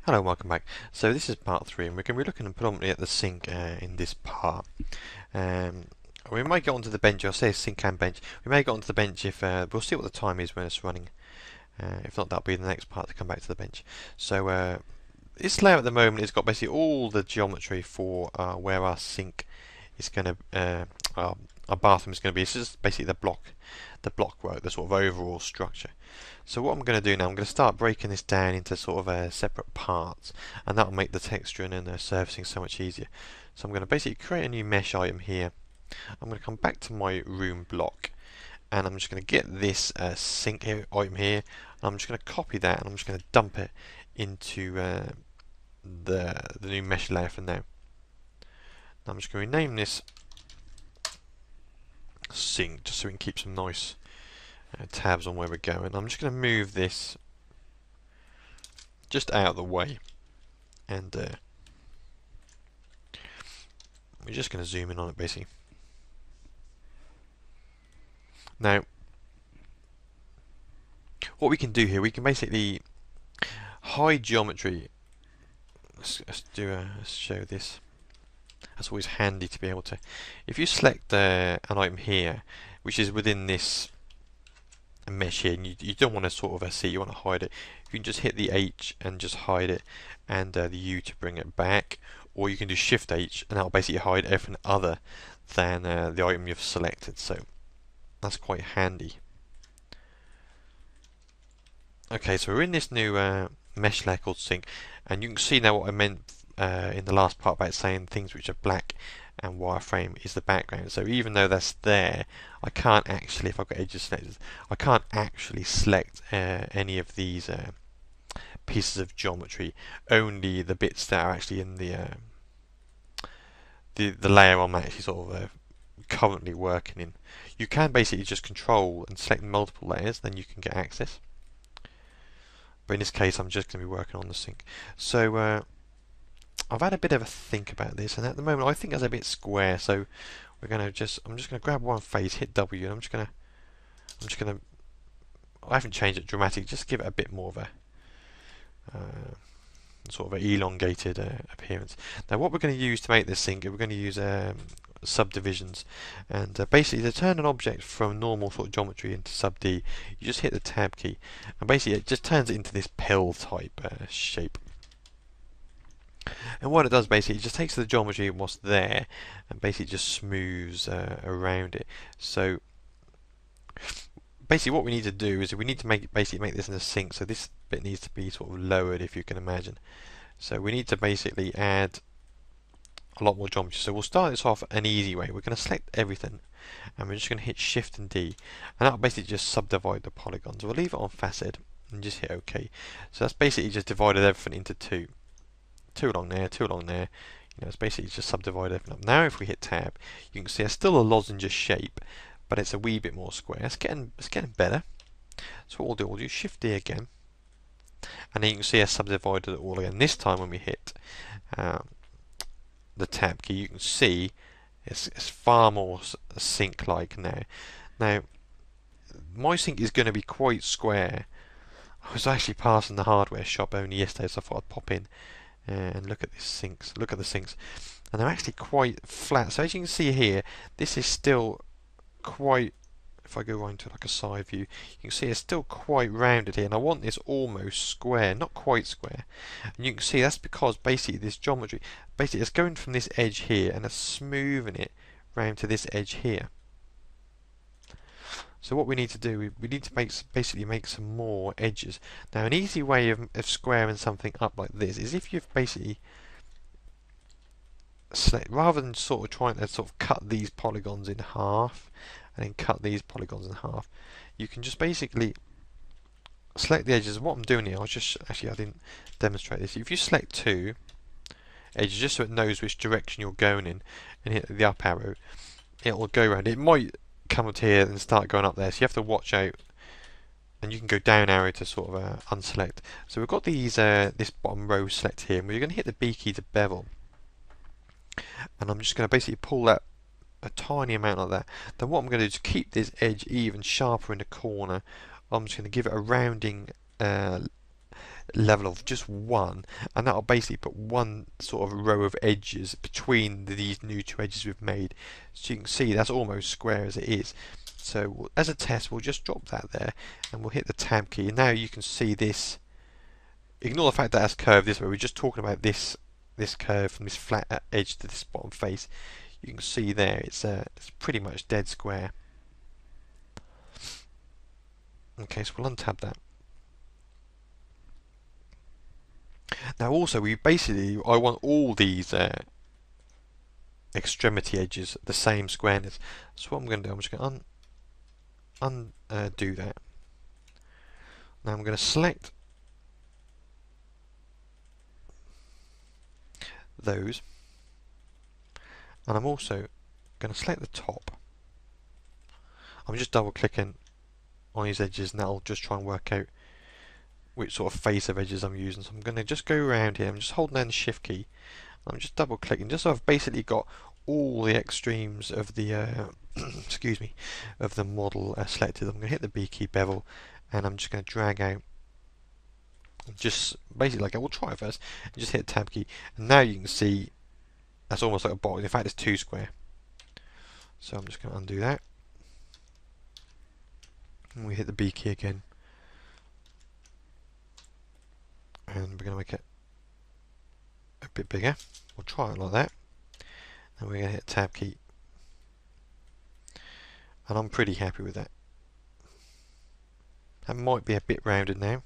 Hello and welcome back. So this is part 3 and we're going to be looking predominantly at the sink in this part. Um, we might get onto the bench, I'll say sink and bench. We may get onto the bench if, we'll see what the time is when it's running. If not, that'll be the next part to come back to the bench. So this layout at the moment has got basically all the geometry for where our sink is going to, our bathroom is going to be. It's just basically the block work, the sort of overall structure. So what I'm going to do now, I'm going to start breaking this down into sort of separate parts, and that will make the texturing and the surfacing so much easier. So I'm going to basically create a new mesh item here. I'm going to come back to my room block, and I'm just going to get this sink here, item here, and I'm just going to copy that, and I'm just going to dump it into the new mesh layer for now. Now I'm just going to rename this sink, just so we can keep some nice tabs on where we're going. I'm just going to move this just out of the way, and we're just going to zoom in on it basically. Now what we can do here, we can basically hide geometry. Let's show this. That's always handy to be able to, if you select an item here which is within this mesh here, and you don't want to sort of see, you want to hide it, you can just hit the H and just hide it, and the U to bring it back, or you can do Shift H and that'll basically hide everything other than the item you've selected. So that's quite handy. Okay, so we're in this new mesh layer called sink, and you can see now what I meant in the last part about saying things which are black and wireframe is the background. So even though that's there, I can't actually, if I've got edges selected, I can't actually select any of these pieces of geometry, only the bits that are actually in the layer I'm actually sort of currently working in. You can basically just control and select multiple layers, then you can get access. But in this case I'm just going to be working on the sink. So I've had a bit of a think about this, and at the moment I think it's a bit square, so we're going to I'm just going to grab one face, hit W, and I'm just going to, I haven't changed it dramatically, just give it a bit more of a sort of an elongated appearance. Now what we're going to use to make this sink, we're going to use subdivisions, and basically to turn an object from normal sort of geometry into sub D, you just hit the tab key, and basically it just turns it into this pill type shape. And what it does basically, it just takes the geometry and what's there and basically just smooths around it. So basically what we need to do is we need to make this in a sink, so this bit needs to be sort of lowered, if you can imagine. So we need to basically add a lot more geometry. So we'll start this off an easy way. We're going to select everything and we're just going to hit Shift and D, and that'll basically just subdivide the polygons. We'll leave it on facet and just hit OK. So that's basically just divided everything into two along there, two along there. You know, it's basically just subdivided everything up. Now if we hit tab, you can see it's still a lozenge shape, but it's a wee bit more square. It's getting better. So what we'll do Shift D again, and then you can see it's subdivided it all again. This time when we hit the tab key, you can see it's far more sink-like now. Now my sink is going to be quite square. I was actually passing the hardware shop only yesterday, so I thought I'd pop in and look at these sinks. Look at the sinks, and they're actually quite flat. So as you can see here, this is still quite. If I go into like a side view, you can see it's still quite rounded here, and I want this almost square, not quite square. And you can see that's because basically this geometry, basically it's going from this edge here and it's smoothing it round to this edge here. So what we need to do, we need to basically make some more edges. Now an easy way of squaring something up like this is if you've basically rather than sort of trying to sort of cut these polygons in half and then cut these polygons in half, you can just basically select the edges. What I'm doing here, I didn't demonstrate this. If you select two edges just so it knows which direction you're going in and hit the up arrow, it will go around. It might come up here and start going up there, so you have to watch out, and you can go down arrow to sort of unselect. So we've got these this bottom row select here, and we're going to hit the B key to bevel, and I'm just going to basically pull that a tiny amount like that. Then what I'm going to do is keep this edge even sharper in the corner. I'm just going to give it a rounding level of just one, and that'll basically put one sort of row of edges between these new two edges we've made. So you can see that's almost square as it is. So as a test, we'll just drop that there, and we'll hit the tab key, and now you can see this. Ignore the fact that that's curved this way. We're just talking about this curve from this flat edge to this bottom face. You can see there it's pretty much dead square. Okay, so we'll untab that. Now also I want all these extremity edges the same squareness. So what I'm going to do, I'm just going to undo that. Now I'm going to select those, and I'm also going to select the top. I'm just double clicking on these edges, and that'll just try and work out which sort of face of edges I'm using. So I'm going to just go around here. I'm just holding down the shift key. I'm just double clicking, just so I've basically got all the extremes of the excuse me, of the model selected. I'm going to hit the B key, bevel, and I'm just going to drag out. Just basically like we'll try it first. And just hit the tab key, and now you can see that's almost like a box. In fact, it's two square. So I'm just going to undo that, and we hit the B key again, and we're going to make it a bit bigger. We'll try it like that, and we're going to hit tab key, and I'm pretty happy with that. That might be a bit rounded now.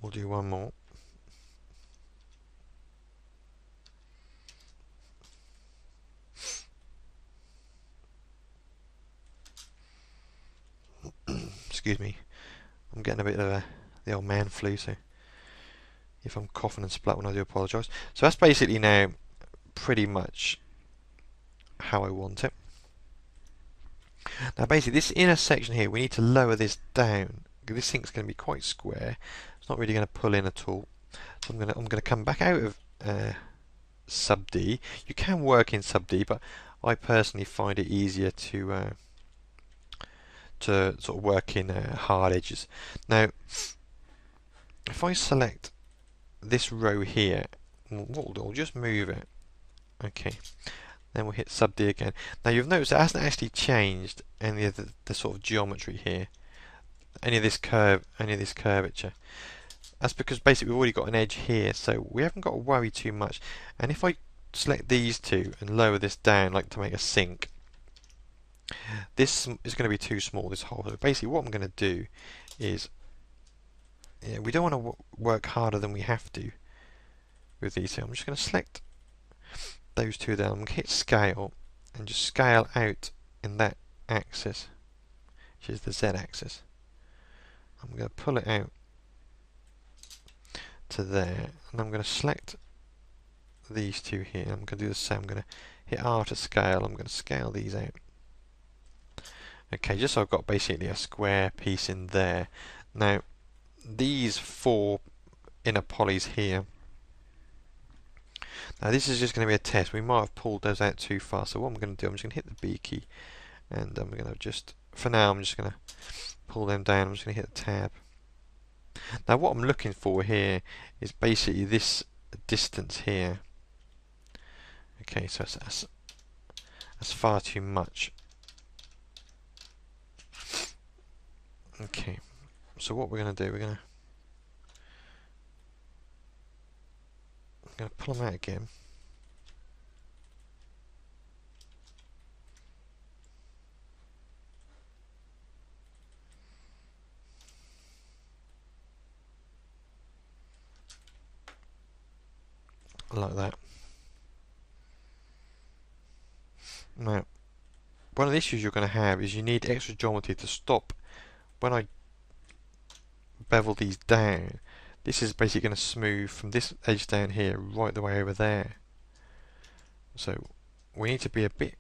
We'll do one more. Excuse me, I'm getting a bit of the old man flu, so if I'm coughing and spluttering, I do apologise. So that's basically now pretty much how I want it. Now basically this inner section here, we need to lower this down. This thing's going to be quite square. It's not really going to pull in at all. So I'm going to come back out of sub D. You can work in sub D, but I personally find it easier to sort of work in hard edges. Now, if I select this row here, what we'll do, we'll just move it. Okay. Then we'll hit sub D again. Now you've noticed it hasn't actually changed any of the sort of geometry here, any of this curvature. That's because basically we've already got an edge here, so we haven't got to worry too much. And if I select these two and lower this down, like to make a sink, this is going to be too small, this hole. So basically what I'm going to do is, we don't want to work harder than we have to with these two. I'm just going to select those two down. I'm going to hit scale and just scale out in that axis, which is the Z axis. I'm going to pull it out to there, and I'm going to select these two here. I'm going to do the same. I'm going to hit R to scale. I'm going to scale these out. Okay, just so I've got basically a square piece in there. Now, these four inner polys here, now this is just going to be a test. We might have pulled those out too far. So what I'm going to do, I'm just going to hit the B key, and I'm going to just, for now, I'm just going to pull them down. I'm just going to hit the tab. Now what I'm looking for here is basically this distance here. Okay, so that's far too much. Okay, so what we're going to do, we're going to pull them out again. Like that. Now, one of the issues you're going to have is you need extra geometry to stop. When I bevel these down, this is basically going to smooth from this edge down here right the way over there. So we need to be a bit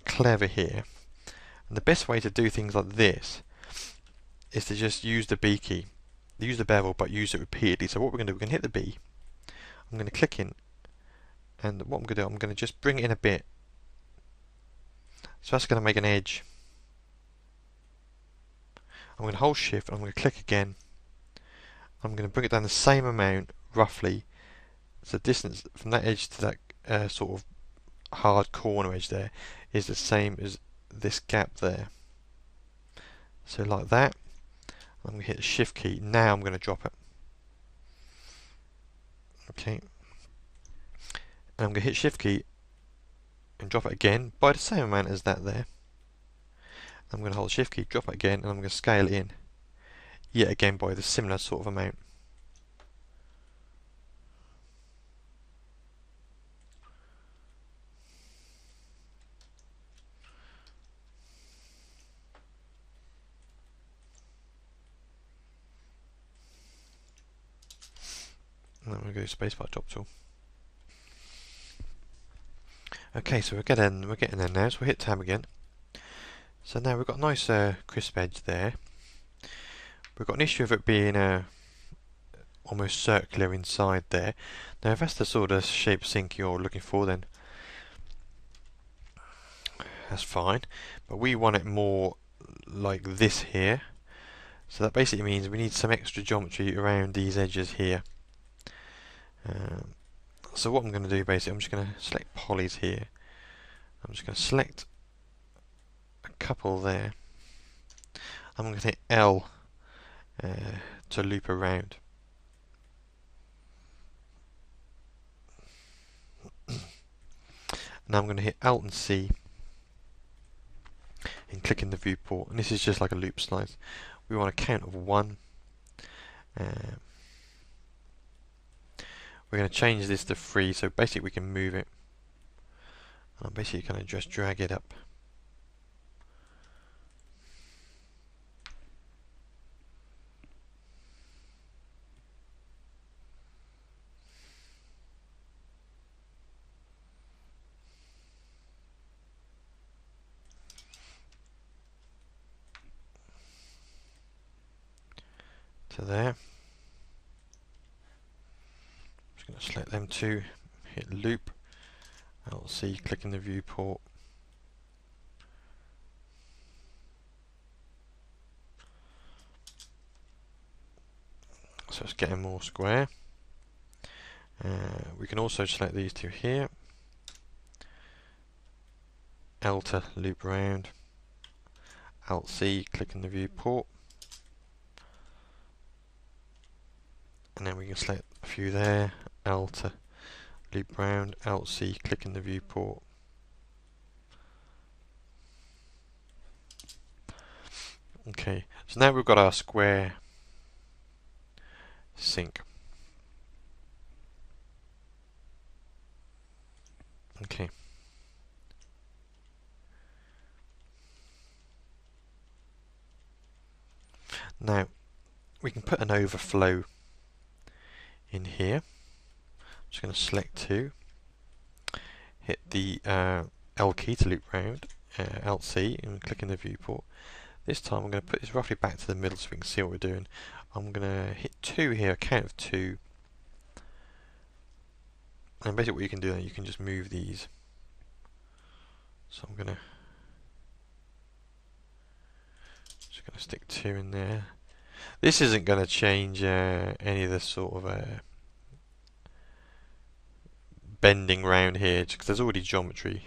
clever here, and the best way to do things like this is to just use the B key, use the bevel, but use it repeatedly. So what we're going to do, we're going to hit the B, I'm going to click in, and what I'm going to do, I'm going to just bring it in a bit. So that's going to make an edge. I'm going to hold shift, and I'm going to click again, I'm going to bring it down the same amount, roughly. So the distance from that edge to that sort of hard corner edge there is the same as this gap there. So like that. I'm going to hit the shift key. Now I'm going to drop it. Okay. And I'm going to hit shift key and drop it again by the same amount as that there. I'm going to hold shift key, drop it again, and I'm going to scale it in yet again by the similar sort of amount. And then I'm going to go spacebar drop tool. Okay, so we're getting there now, so we'll hit tab again. So now we've got a nice crisp edge there. We've got an issue of it being almost circular inside there. Now if that's the sort of shape sink you're looking for, then that's fine. But we want it more like this here. So that basically means we need some extra geometry around these edges here. So what I'm going to do basically, I'm just going to select polys here. I'm just going to select a couple there. I'm going to hit L to loop around. Now I'm going to hit Alt and C and click in the viewport, and this is just like a loop slice. We want a count of 1. We're going to change this to 3, so basically we can move it. And I'm basically going to just drag it up. To there. I'm just going to select them two, hit loop, Alt C, click in the viewport. So it's getting more square. We can also select these two here. L to loop around. Alt C, click in the viewport. And then we can select a few there. L to loop round. Alt C, click in the viewport. Okay, so now we've got our square sink. Okay. Now we can put an overflow in here. I'm just going to select 2, hit the L key to loop round, Alt C, and click in the viewport. This time I'm going to put this roughly back to the middle so we can see what we're doing. I'm going to hit 2 here, a count of 2. And basically what you can do, you can just move these. So I'm going to stick 2 in there. This isn't going to change any of the sort of bending round here, because there's already geometry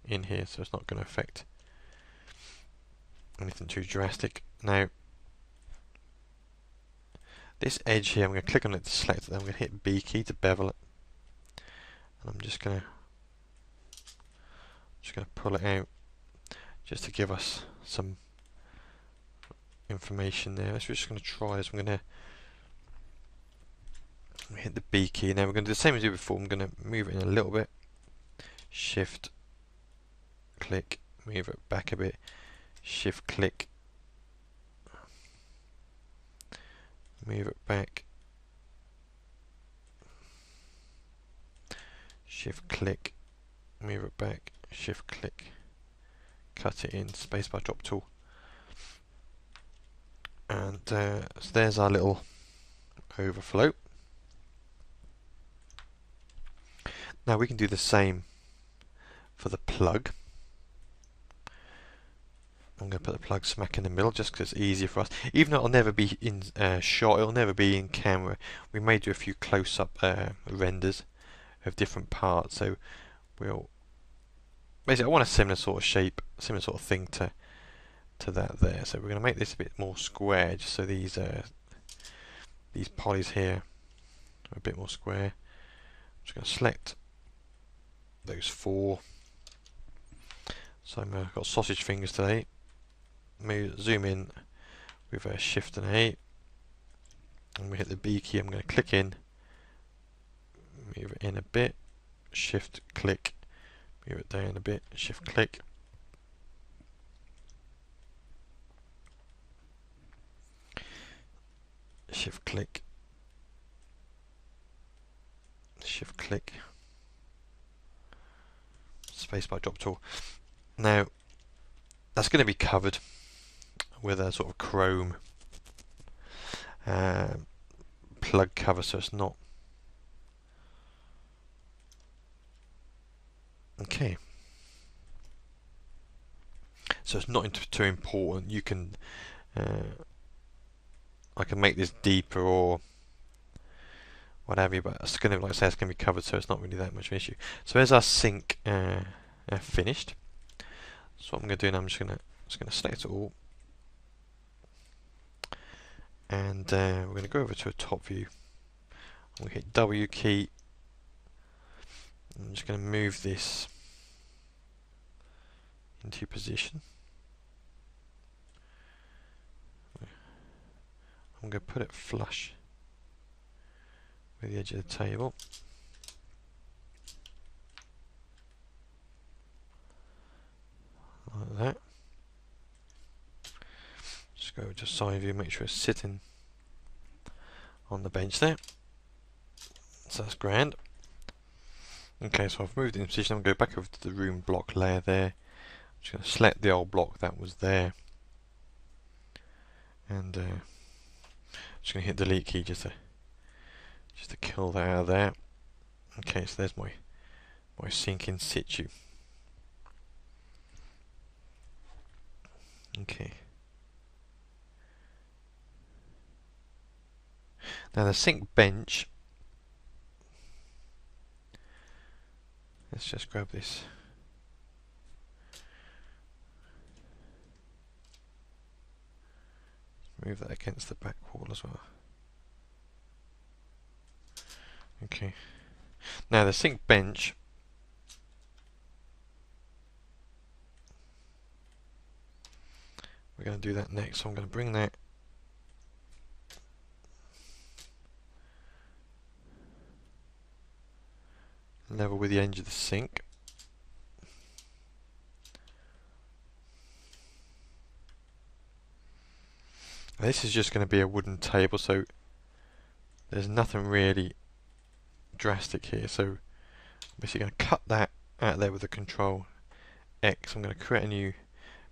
in here, so it's not going to affect anything too drastic. Now, this edge here, I'm going to click on it to select it, then I'm going to hit B key to bevel it. And I'm just going to pull it out, just to give us some information there. So we're just going to try this. I'm going to hit the B key. Now we're going to do the same as we did before. I'm going to move it in a little bit. Shift, click, move it back a bit. Shift, click, move it back. Shift, click, move it back. Shift, click, cut it in. Spacebar drop tool. And so there's our little overflow. Now we can do the same for the plug. I'm going to put the plug smack in the middle just because it's easier for us. Even though it'll never be in shot, it'll never be in camera, we may do a few close-up renders of different parts. So we'll basically, I want a similar sort of shape, similar sort of thing to that there. So we're going to make this a bit more square, just so these polys here are a bit more square. I'm just going to select those 4. So I've got sausage fingers today. Zoom in with a Shift and A, and we hit the B key. I'm going to click in, move it in a bit, Shift click, move it down a bit, Shift click. Shift click, Shift click, spacebar drop tool. Now that's going to be covered with a sort of chrome plug cover, so it's not okay. So it's not too important. You can I can make this deeper or whatever, but it's going to, like I say, it's going to be covered, so it's not really that much of an issue. So there's our sync finished. So what I'm going to do now, I'm just going to select it all, and we're going to go over to a top view. I'm going to hit W key. I'm just going to move this into position. I'm going to put it flush with the edge of the table. Like that. Just go to side view, make sure it's sitting on the bench there. So that's grand. Okay, so I've moved it in position. I'm going to go back over to the room block layer there. I'm just going to select the old block that was there, and just going to hit the delete key just to kill that out of there. Okay, so there's my sync in situ. Okay. Now the sync bench, let's just grab this. Move that against the back wall as well. Okay. Now the sync bench, we're going to do that next. So I'm going to bring that level with the edge of the sink. Now this is just going to be a wooden table, so there's nothing really drastic here. So I'm basically going to cut that out there with the Control X. I'm going to create a new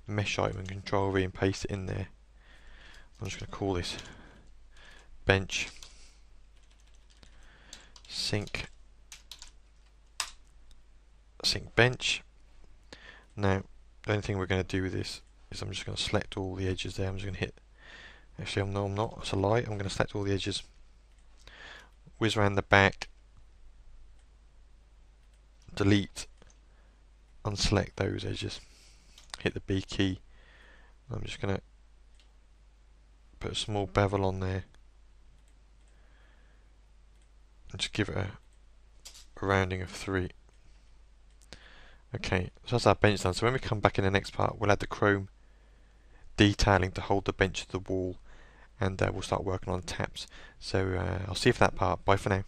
mesh item and Control V and paste it in there. I'm just going to call this bench sync bench. Now the only thing we're going to do with this is I'm just going to select all the edges there. I'm just going to hit, actually no I'm not, it's a lie. I'm going to select all the edges, whiz around the back, delete, unselect those edges, hit the B key. I'm just going to put a small bevel on there and just give it a rounding of 3. Okay, so that's our bench done. So when we come back in the next part, we'll add the chrome detailing to hold the bench to the wall, and we'll start working on taps. So I'll see you for that part. Bye for now.